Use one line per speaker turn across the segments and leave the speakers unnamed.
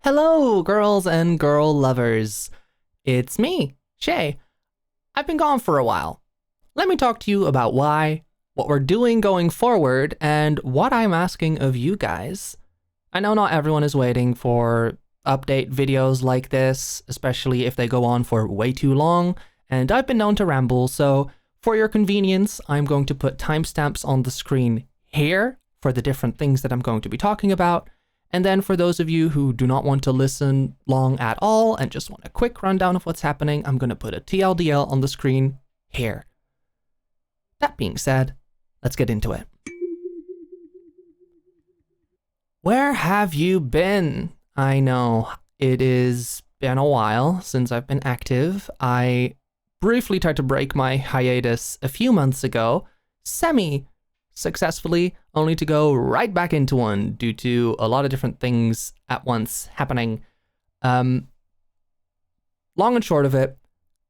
Hello, girls and girl lovers. It's me, Shay. I've been gone for a while. Let me talk to you about why, what we're doing going forward, and what I'm asking of you guys. I know not everyone is waiting for update videos like this, especially if they go on for way too long, and I've been known to ramble, so for your convenience, I'm going to put timestamps on the screen here for the different things that I'm going to be talking about. And then for those of you who do not want to listen long at all and just want a quick rundown of what's happening, I'm going to put a TLDL on the screen here. That being said, let's get into it. Where have you been? I know it has been a while since I've been active. I briefly tried to break my hiatus a few months ago, semi-successfully, only to go right back into one due to a lot of different things at once happening. Long and short of it,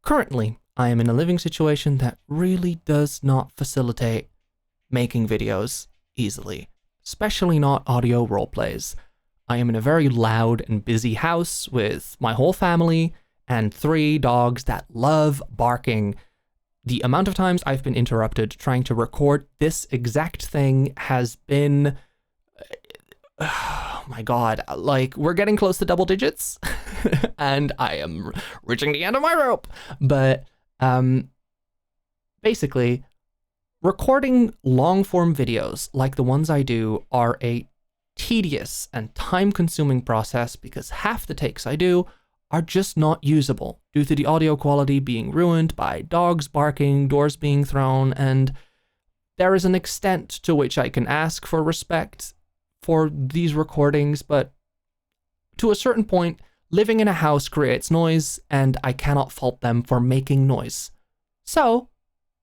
currently I am in a living situation that really does not facilitate making videos easily, especially not audio roleplays. I am in a very loud and busy house with my whole family and 3 dogs that love barking. The amount of times I've been interrupted trying to record this exact thing has been, oh my God, like we're getting close to double digits and I am reaching the end of my rope. But basically, recording long form videos like the ones I do are a tedious and time consuming process because half the takes I do are just not usable due to the audio quality being ruined by dogs barking, doors being thrown, and there is an extent to which I can ask for respect for these recordings, but to a certain point, living in a house creates noise, and I cannot fault them for making noise. So,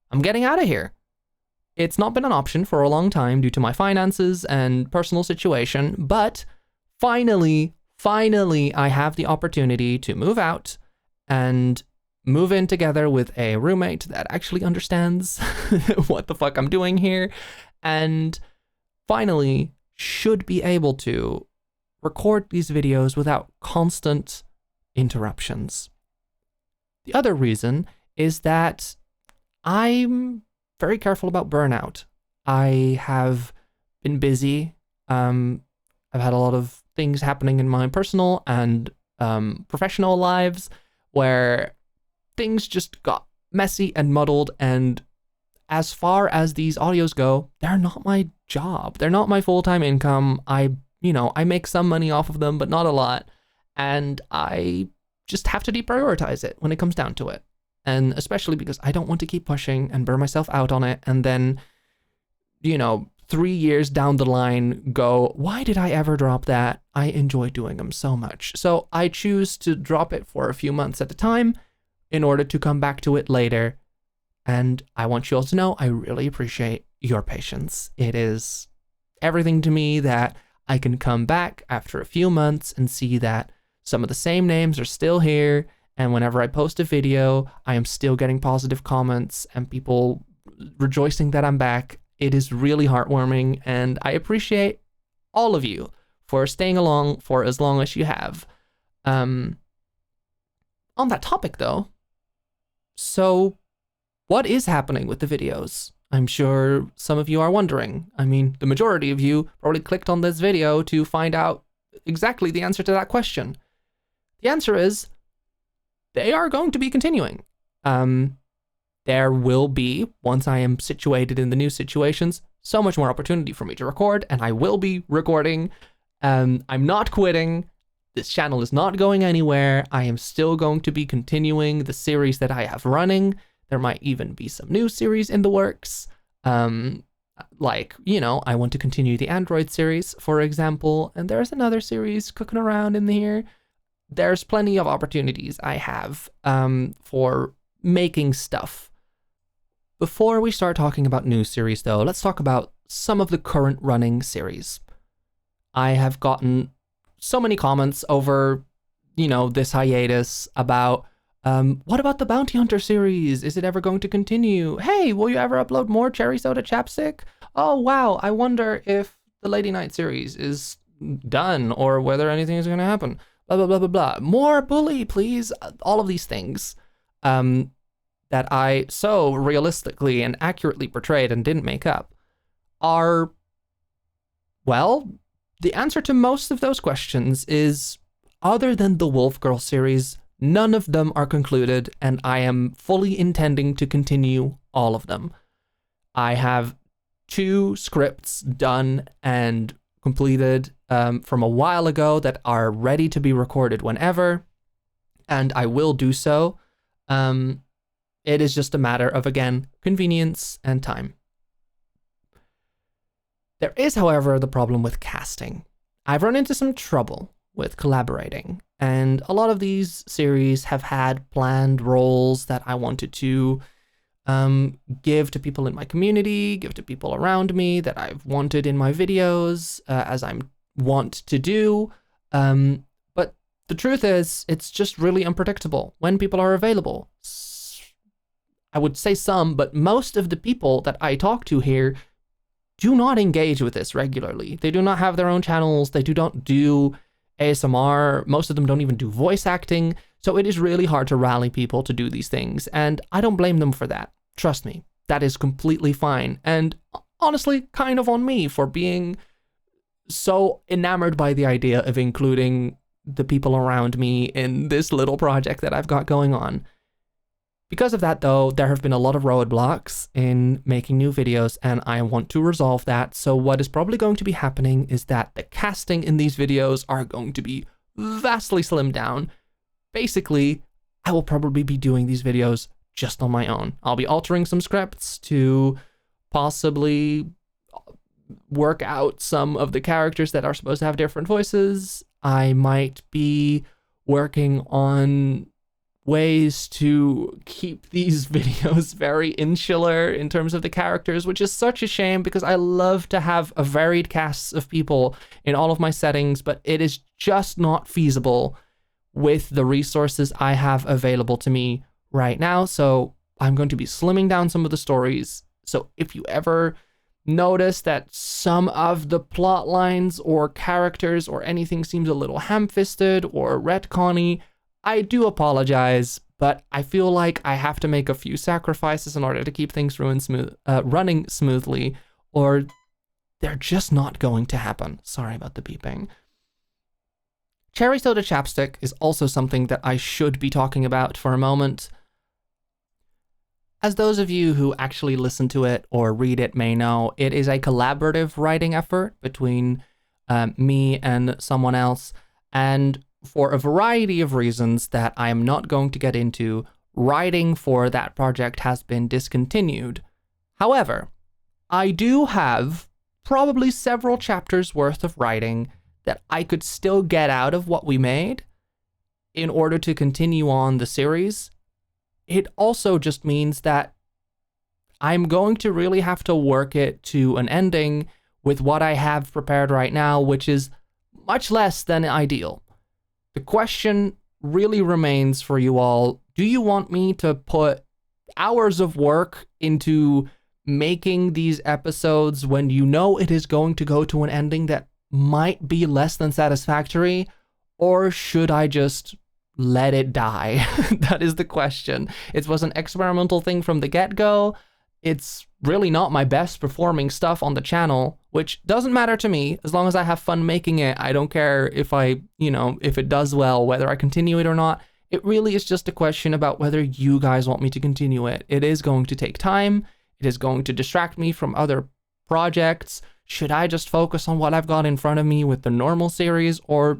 I'm getting out of here. It's not been an option for a long time due to my finances and personal situation, but finally, I have the opportunity to move out and move in together with a roommate that actually understands what the fuck I'm doing here, and finally should be able to record these videos without constant interruptions. The other reason is that I'm very careful about burnout. I have been busy. I've had a lot of things happening in my personal and professional lives where things just got messy and muddled, and as far as these audios go, they're not my job. They're not my full-time income. I make some money off of them, but not a lot, and I just have to deprioritize it when it comes down to it. And especially because I don't want to keep pushing and burn myself out on it and then 3 years down the line go, why did I ever drop that? I enjoy doing them so much. So I choose to drop it for a few months at a time in order to come back to it later. And I want you all to know I really appreciate your patience. It is everything to me that I can come back after a few months and see that some of the same names are still here. And whenever I post a video, I am still getting positive comments and people rejoicing that I'm back. It is really heartwarming, and I appreciate all of you for staying along for as long as you have. On that topic, though, so what is happening with the videos? I'm sure some of you are wondering. I mean, the majority of you probably clicked on this video to find out exactly the answer to that question. The answer is, they are going to be continuing. There will be, once I am situated in the new situations, so much more opportunity for me to record, and I will be recording. I'm not quitting. This channel is not going anywhere. I am still going to be continuing the series that I have running. There might even be some new series in the works. I want to continue the Android series, for example, and there's another series cooking around in here. There's plenty of opportunities I have for making stuff. Before we start talking about new series, though, let's talk about some of the current running series. I have gotten so many comments over, this hiatus about, what about the Bounty Hunter series? Is it ever going to continue? Hey, will you ever upload more Cherry Soda Chapstick? Oh, wow, I wonder if the Lady Night series is done or whether anything is going to happen. blah, blah, blah, blah, blah. More bully, please. All of these things that I so realistically and accurately portrayed and didn't make up are, well, the answer to most of those questions is, other than the Wolf Girl series, none of them are concluded, and I am fully intending to continue all of them. I have 2 scripts done and completed from a while ago that are ready to be recorded whenever, and I will do so. It is just a matter of, again, convenience and time. There is, however, the problem with casting. I've run into some trouble with collaborating, and a lot of these series have had planned roles that I wanted to give to people in my community, give to people around me that I've wanted in my videos, as I want to do. But the truth is, it's just really unpredictable when people are available. I would say some, but most of the people that I talk to here do not engage with this regularly. They do not have their own channels. They do not do ASMR. Most of them don't even do voice acting. So it is really hard to rally people to do these things. And I don't blame them for that. Trust me, that is completely fine. And honestly, kind of on me for being so enamored by the idea of including the people around me in this little project that I've got going on. Because of that, though, there have been a lot of roadblocks in making new videos, and I want to resolve that. So what is probably going to be happening is that the casting in these videos are going to be vastly slimmed down. Basically, I will probably be doing these videos just on my own. I'll be altering some scripts to possibly work out some of the characters that are supposed to have different voices. I might be working on ways to keep these videos very insular in terms of the characters, which is such a shame because I love to have a varied cast of people in all of my settings, but it is just not feasible with the resources I have available to me right now. So I'm going to be slimming down some of the stories. So if you ever notice that some of the plot lines or characters or anything seems a little ham-fisted or retconny, I do apologize, but I feel like I have to make a few sacrifices in order to keep things running smoothly, or they're just not going to happen. Sorry about the beeping. Cherry Soda Chapstick is also something that I should be talking about for a moment. As those of you who actually listen to it or read it may know, it is a collaborative writing effort between me and someone else, and for a variety of reasons that I am not going to get into, writing for that project has been discontinued. However, I do have probably several chapters worth of writing that I could still get out of what we made in order to continue on the series. It also just means that I'm going to really have to work it to an ending with what I have prepared right now, which is much less than ideal. The question really remains for you all, do you want me to put hours of work into making these episodes when you know it is going to go to an ending that might be less than satisfactory, or should I just let it die? That is the question. It was an experimental thing from the get-go. It's really not my best performing stuff on the channel, which doesn't matter to me as long as I have fun making it. I don't care if if it does well, whether I continue it or not. It really is just a question about whether you guys want me to continue it. It is going to take time. It is going to distract me from other projects. Should I just focus on what I've got in front of me with the normal series, or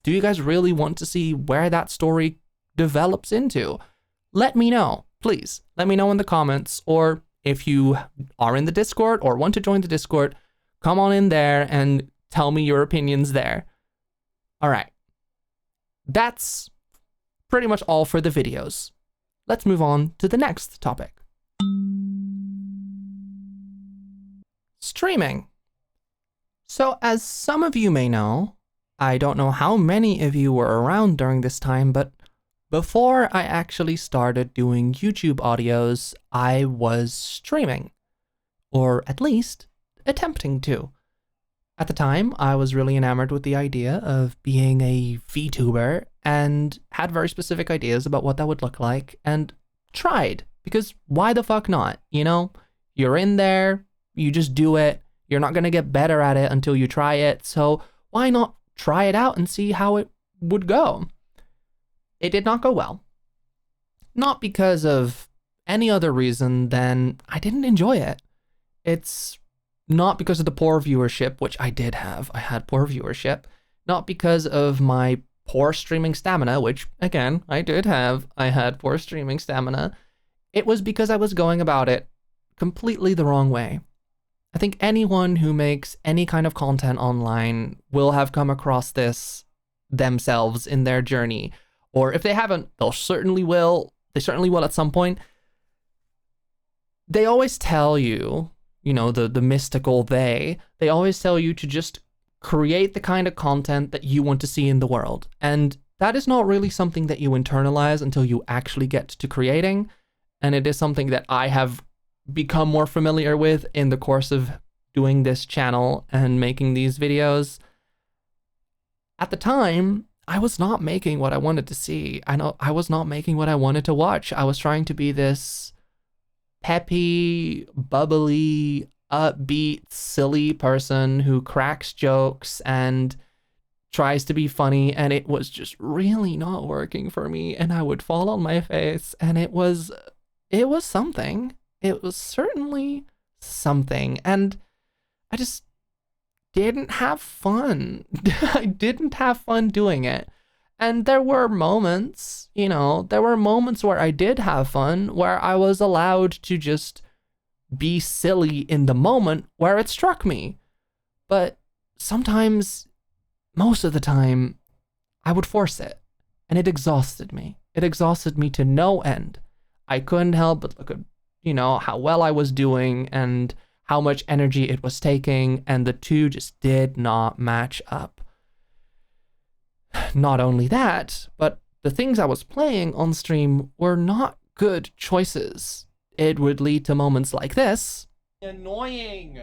do you guys really want to see where that story develops into? Let me know, please. Let me know in the comments, or if you are in the Discord or want to join the Discord, come on in there and tell me your opinions there. All right. That's pretty much all for the videos. Let's move on to the next topic. Streaming. So as some of you may know, I don't know how many of you were around during this time, but before I actually started doing YouTube audios, I was streaming, or at least attempting to. At the time, I was really enamored with the idea of being a VTuber and had very specific ideas about what that would look like and tried, because why the fuck not? You know, you're in there, you just do it. You're not going to get better at it until you try it. So why not try it out and see how it would go? It did not go well. Not because of any other reason than I didn't enjoy it. It's not because of the poor viewership, which I did have. I had poor viewership. Not because of my poor streaming stamina, which, again, I did have. I had poor streaming stamina. It was because I was going about it completely the wrong way. I think anyone who makes any kind of content online will have come across this themselves in their journey. Or if they haven't, they certainly will at some point. They always tell you, you know, the mystical they always tell you to just create the kind of content that you want to see in the world. And that is not really something that you internalize until you actually get to creating. And it is something that I have become more familiar with in the course of doing this channel and making these videos. At the time, I was not making what I wanted to see. I was not making what I wanted to watch. I was trying to be this peppy, bubbly, upbeat, silly person who cracks jokes and tries to be funny, and it was just really not working for me, and I would fall on my face, and it was something. It was certainly something, and I just didn't have fun. I didn't have fun doing it. And there were moments, you know, where I did have fun, where I was allowed to just be silly in the moment where it struck me. But sometimes, most of the time, I would force it, and it exhausted me. It exhausted me to no end. I couldn't help but look at, you know, how well I was doing and how much energy it was taking, and the two just did not match up. Not only that, but the things I was playing on stream were not good choices. It would lead to moments like this. Annoying.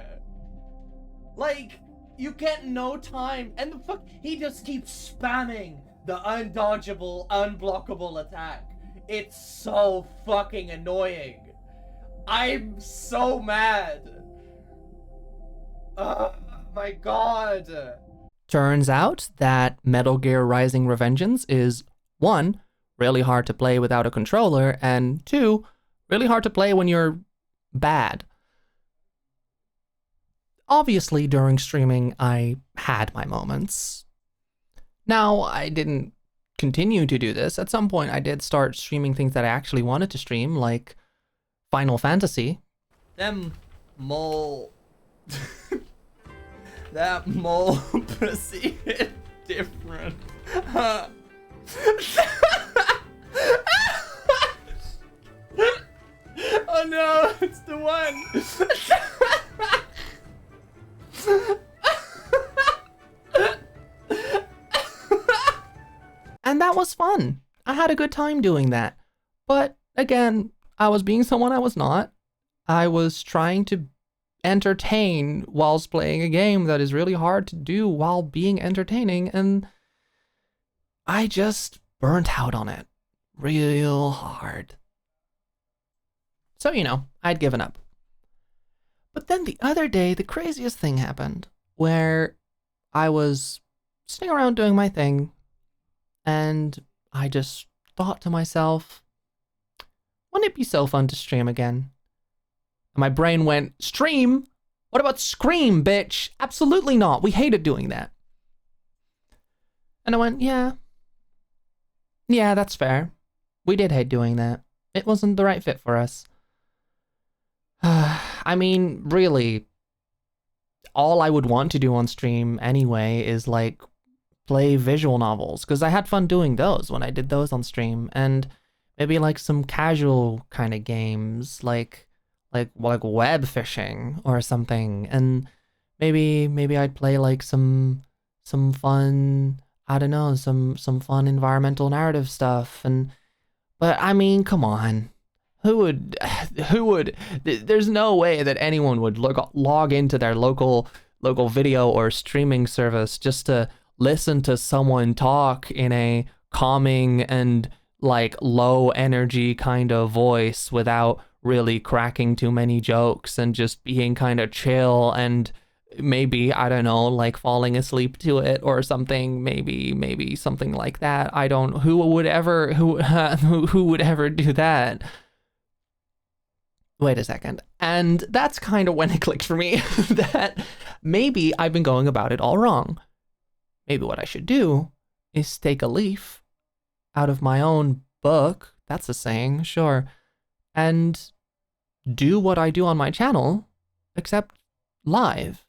Like, you get no time, and the fuck, he just keeps spamming the undodgeable, unblockable attack. It's so fucking annoying. I'm so mad. Oh my god. Turns out that Metal Gear Rising: Revengeance is 1, really hard to play without a controller, and 2, really hard to play when you're bad. Obviously, during streaming, I had my moments. Now, I didn't continue to do this. At some point, I did start streaming things that I actually wanted to stream, like Final Fantasy. Them mole... that mole proceeded different. Oh no, it's the one. And that was fun. I had a good time doing that. But again, I was being someone I was not. I was trying to entertain whilst playing a game that is really hard to do while being entertaining, and I just burnt out on it real hard. So, you know, I'd given up. But then the other day, the craziest thing happened, where I was sitting around doing my thing, and I just thought to myself, wouldn't it be so fun to stream again? And my brain went, stream? What about Scream, bitch? Absolutely not. We hated doing that. And I went, yeah, that's fair. We did hate doing that. It wasn't the right fit for us. I mean, really, all I would want to do on stream anyway is like play visual novels, because I had fun doing those when I did those on stream, and maybe like some casual kind of games, like Webfishing or something, and maybe I'd play like some fun, I don't know, some fun environmental narrative stuff. But I mean, come on, who would there's no way that anyone would log into their local local video or streaming service just to listen to someone talk in a calming and like low energy kind of voice without really cracking too many jokes and just being kind of chill and maybe, I don't know, like falling asleep to it or something, maybe something like that. I don't, who would ever who would ever do that? Wait a second. And that's kind of when it clicked for me that maybe I've been going about it all wrong. Maybe what I should do is take a leaf out of my own book, that's a saying, sure, and do what I do on my channel, except live.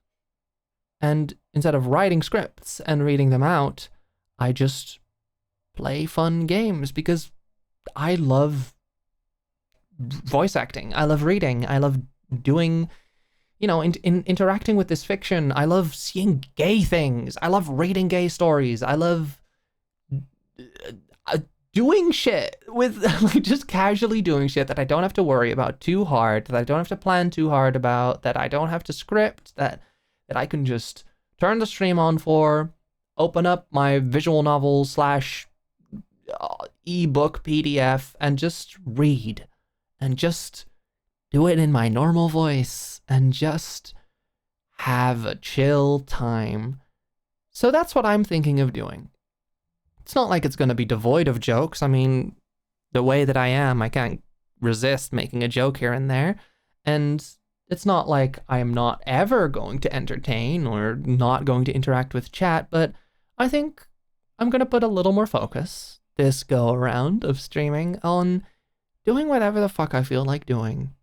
And instead of writing scripts and reading them out, I just play fun games because I love voice acting. I love reading. I love doing, you know, interacting with this fiction. I love seeing gay things. I love reading gay stories. I love doing shit with, like, just casually doing shit that I don't have to worry about too hard, that I don't have to plan too hard about, that I don't have to script, that I can just turn the stream on for, open up my visual novel slash ebook PDF and just read and just do it in my normal voice and just have a chill time. So that's what I'm thinking of doing. It's not like it's going to be devoid of jokes. I mean, the way that I am, I can't resist making a joke here and there. And it's not like I am not ever going to entertain or not going to interact with chat, but I think I'm going to put a little more focus this go around of streaming on doing whatever the fuck I feel like doing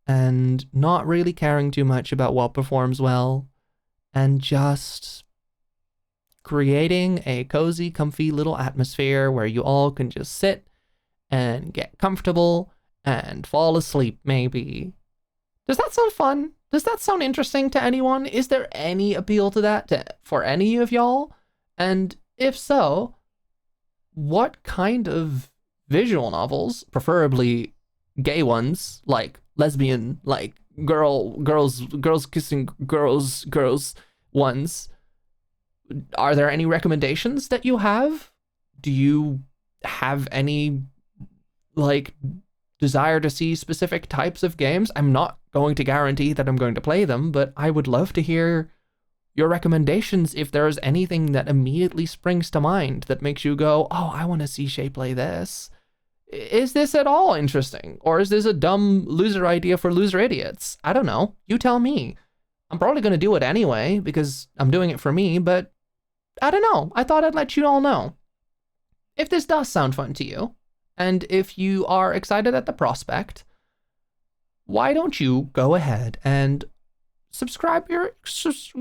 and not really caring too much about what performs well and just creating a cozy, comfy little atmosphere where you all can just sit and get comfortable and fall asleep, maybe. Does that sound fun? Does that sound interesting to anyone? Is there any appeal to that for any of y'all? And if so, what kind of visual novels, preferably gay ones, like lesbian, like girls kissing girls ones, are there any recommendations that you have? Do you have any, like, desire to see specific types of games? I'm not going to guarantee that I'm going to play them, but I would love to hear your recommendations if there's anything that immediately springs to mind that makes you go, oh, I want to see Shay play this. Is this at all interesting? Or is this a dumb loser idea for loser idiots? I don't know. You tell me. I'm probably going to do it anyway because I'm doing it for me, but I don't know. I thought I'd let you all know. If this does sound fun to you, and if you are excited at the prospect, why don't you go ahead and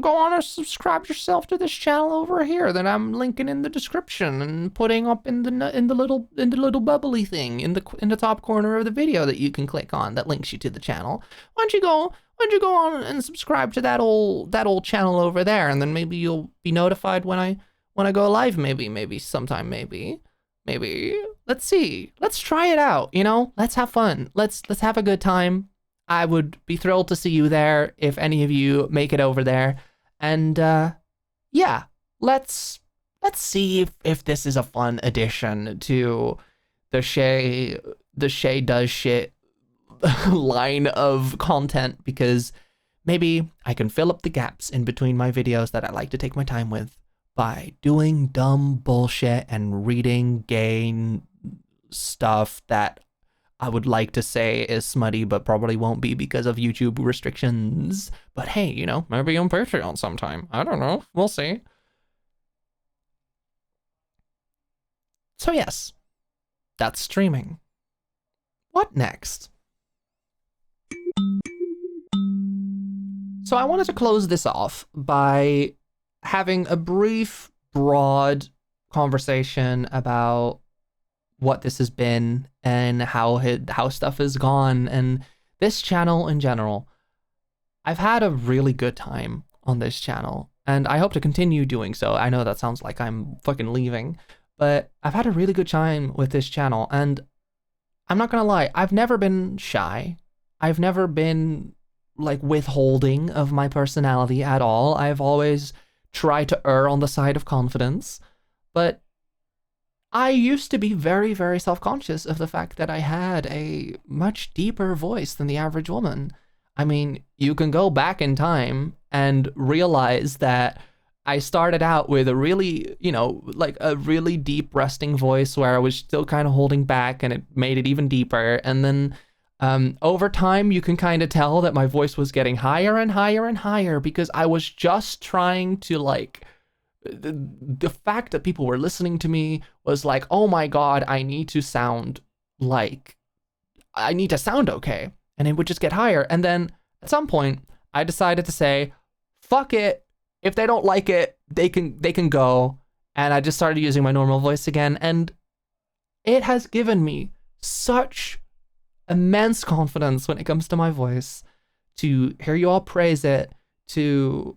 go on and subscribe yourself to this channel over here that I'm linking in the description and putting up in the little bubbly thing in the top corner of the video that you can click on that links you to the channel. Why don't you go on and subscribe to that old channel over there, and then maybe you'll be notified when I go live, maybe sometime, maybe. Let's see. Let's try it out, you know? Let's have fun. Let's have a good time. I would be thrilled to see you there if any of you make it over there. And yeah, let's see if this is a fun addition to the Shay does shit line of content, because maybe I can fill up the gaps in between my videos that I like to take my time with by doing dumb bullshit and reading gay stuff that I would like to say is smutty, but probably won't be because of YouTube restrictions. But hey, you know, maybe on Patreon sometime. I don't know. We'll see. So yes, that's streaming. What next? So I wanted to close this off by having a brief, broad conversation about what this has been and how stuff has gone and this channel in general. I've had a really good time on this channel and I hope to continue doing so. I know that sounds like I'm fucking leaving, but I've had a really good time with this channel, and I'm not gonna lie, I've never been shy. I've never been like withholding of my personality at all. I've always tried to err on the side of confidence, but I used to be very, very self-conscious of the fact that I had a much deeper voice than the average woman. I mean, you can go back in time and realize that I started out with a really, like a really deep resting voice where I was still kind of holding back, and it made it even deeper. And then over time, you can kind of tell that my voice was getting higher and higher and higher because I was just trying to like, the fact that people were listening to me was like, oh my God, I need to sound okay. And it would just get higher. And then at some point, I decided to say, fuck it. If they don't like it, they can go. And I just started using my normal voice again. And it has given me such immense confidence when it comes to my voice, to hear you all praise it, to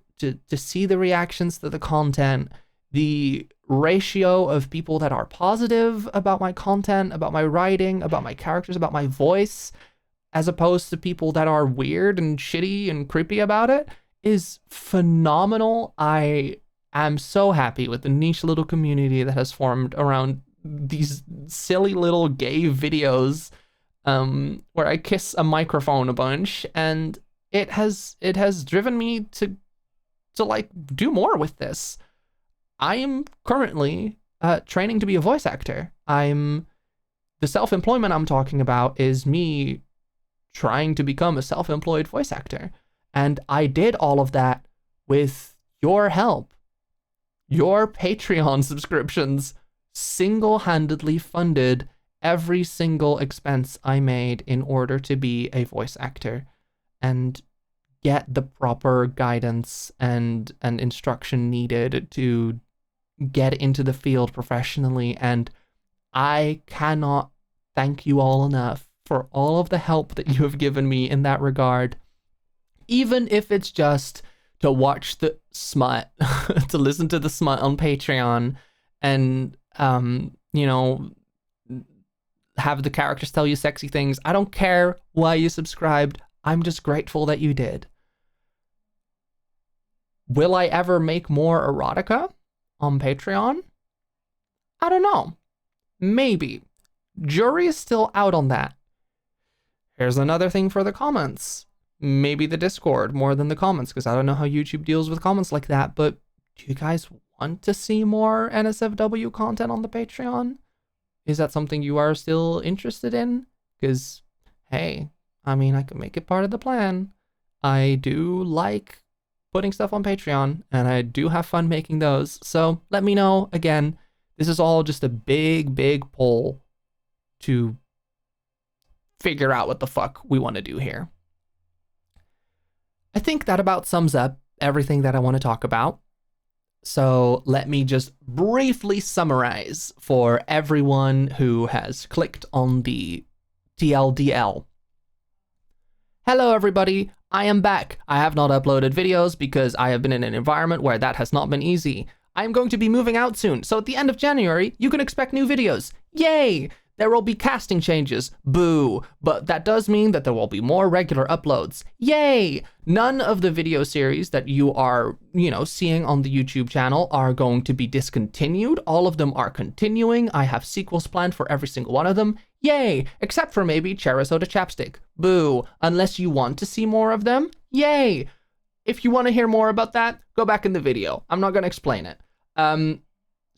see the reactions to the content, the ratio of people that are positive about my content, about my writing, about my characters, about my voice, as opposed to people that are weird and shitty and creepy about it, is phenomenal. I am so happy with the niche little community that has formed around these silly little gay videos where I kiss a microphone a bunch, and it has driven me to like do more with this. I am currently training to be a voice actor. The self-employment I'm talking about is me trying to become a self-employed voice actor. And I did all of that with your help. Your Patreon subscriptions single-handedly funded every single expense I made in order to be a voice actor and get the proper guidance and instruction needed to get into the field professionally. And I cannot thank you all enough for all of the help that you have given me in that regard. Even if it's just to watch the smut, to listen to the smut on Patreon, and, have the characters tell you sexy things. I don't care why you subscribed. I'm just grateful that you did. Will I ever make more erotica on Patreon? I don't know. Maybe. Jury is still out on that. Here's another thing for the comments. Maybe the Discord more than the comments, because I don't know how YouTube deals with comments like that, but do you guys want to see more NSFW content on the Patreon? Is that something you are still interested in? Because, hey, I mean, I can make it part of the plan. I do like putting stuff on Patreon, and I do have fun making those. So let me know. Again, this is all just a big, big poll to figure out what the fuck we want to do here. I think that about sums up everything that I want to talk about. So let me just briefly summarize for everyone who has clicked on the TLDL. Hello everybody, I am back. I have not uploaded videos because I have been in an environment where that has not been easy. I am going to be moving out soon, so at the end of January, you can expect new videos. Yay! There will be casting changes. Boo. But that does mean that there will be more regular uploads. Yay! None of the video series that you are, seeing on the YouTube channel are going to be discontinued. All of them are continuing. I have sequels planned for every single one of them. Yay! Except for maybe Cherry Soda Chapstick. Boo. Unless you want to see more of them. Yay! If you want to hear more about that, go back in the video. I'm not going to explain it.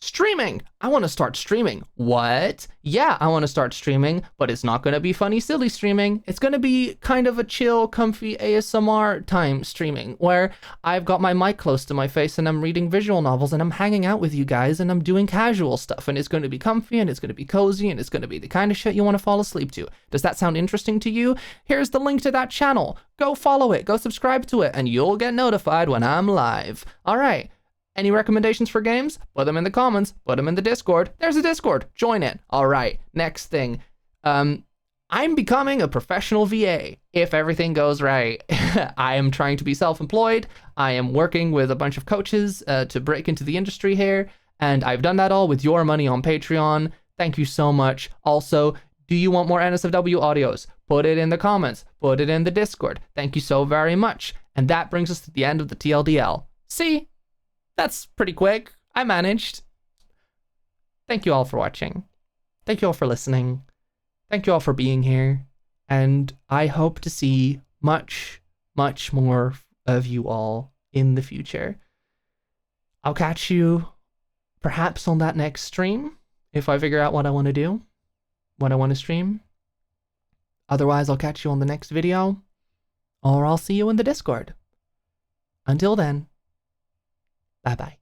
Streaming. I want to start streaming. What? Yeah, I want to start streaming, but it's not going to be funny, silly streaming. It's going to be kind of a chill, comfy ASMR time streaming where I've got my mic close to my face and I'm reading visual novels and I'm hanging out with you guys and I'm doing casual stuff, and it's going to be comfy and it's going to be cozy and it's going to be the kind of shit you want to fall asleep to. Does that sound interesting to you? Here's the link to that channel. Go follow it, go subscribe to it, and you'll get notified when I'm live. All right. Any recommendations for games? Put them in the comments. Put them in the Discord. There's a Discord. Join it. All right. Next thing. I'm becoming a professional VA if everything goes right. I am trying to be self-employed. I am working with a bunch of coaches to break into the industry here. And I've done that all with your money on Patreon. Thank you so much. Also, Do you want more NSFW audios? Put it in the comments. Put it in the Discord. Thank you so very much. And that brings us to the end of the TLDL. See? That's pretty quick. I managed. Thank you all for watching. Thank you all for listening. Thank you all for being here. And I hope to see much, much more of you all in the future. I'll catch you perhaps on that next stream if I figure out what I want to do, what I want to stream. Otherwise, I'll catch you on the next video, or I'll see you in the Discord. Until then, bye-bye.